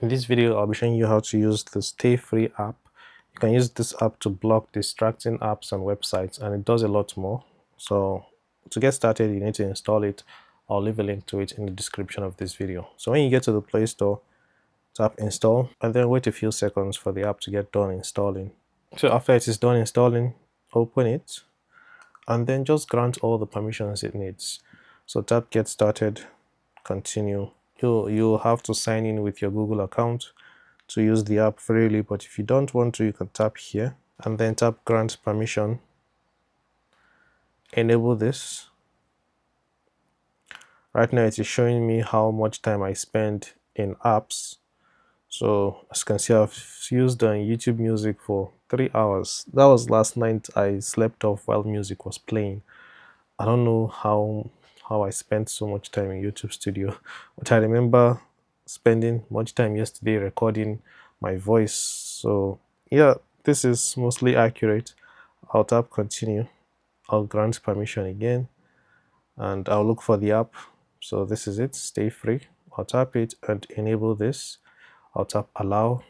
In this video, I'll be showing you how to use the Stay Free app. You can use this app to block distracting apps and websites, and it does a lot more. So to get started, you need to install it. I'll leave a link to it in the description of this video. So when you get to the Play Store, tap install and then wait a few seconds for the app to get done installing. So after it is done installing, open it and then just grant all the permissions it needs. So tap get started, continue. You'll have to sign in with your Google account to use the app freely, but if you don't want to, you can tap here and then tap grant permission. Enable this. Right now it is showing me how much time I spend in apps. So as you can see, I've used YouTube Music for 3 hours. That was last night. I slept off while music was playing. I don't know how I spent so much time in YouTube Studio, but I remember spending much time yesterday recording my voice. So yeah, this is mostly accurate. I'll tap continue. I'll grant permission again and I'll look for the app. So this is it, Stay Free. I'll tap it and enable this. I'll tap allow.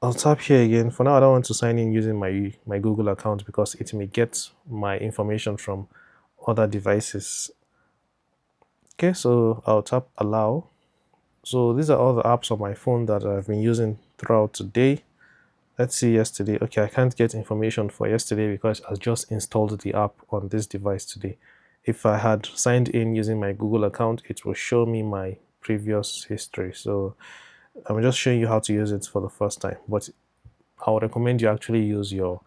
I'll tap here again. For now, I don't want to sign in using my Google account because it may get my information from other devices. Okay, so I'll tap allow. So these are all the apps on my phone that I've been using throughout today. Let's see yesterday. Okay, I can't get information for yesterday because I just installed the app on this device today. If I had signed in using my Google account, it will show me my previous history. So I'm just showing you how to use it for the first time, but I would recommend you actually use your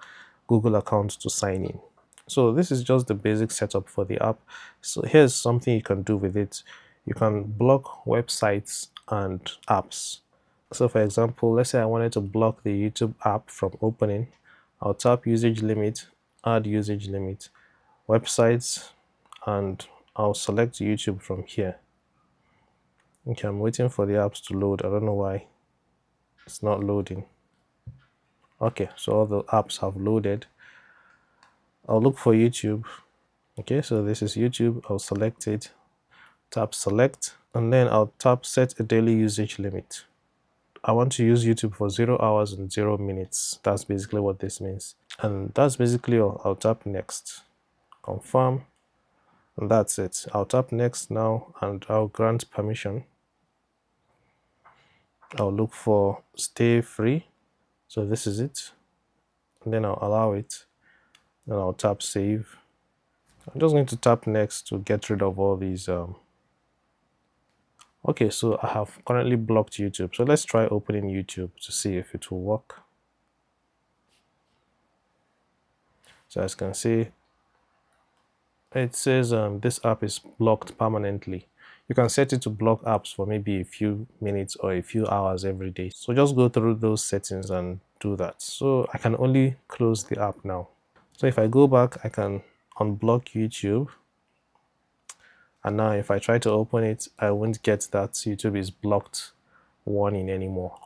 Google account to sign in. So this is just the basic setup for the app. So here's something you can do with it. You can block websites and apps. So for example, let's say I wanted to block the YouTube app from opening. I'll tap usage limit, add usage limit, websites, and I'll select YouTube from here. Okay, I'm waiting for the apps to load. I don't know why it's not loading. Okay, so all the apps have loaded. I'll look for YouTube. Okay, so this is YouTube. I'll select it, tap select, and then I'll tap set a daily usage limit. I want to use YouTube for 0 hours and 0 minutes. That's basically what this means. And that's basically all. I'll tap next, confirm, and that's it. I'll tap next now and I'll grant permission. I'll look for stay free. So this is it. And then I'll allow it. Then I'll tap save. I'm just going to tap next to get rid of all these. Okay, so I have currently blocked YouTube. So let's try opening YouTube to see if it will work. So as you can see, it says this app is blocked permanently. You can set it to block apps for maybe a few minutes or a few hours every day. So just go through those settings and do that. So I can only close the app now. So if I go back, I can unblock YouTube. And now if I try to open it, I won't get that YouTube is blocked warning anymore.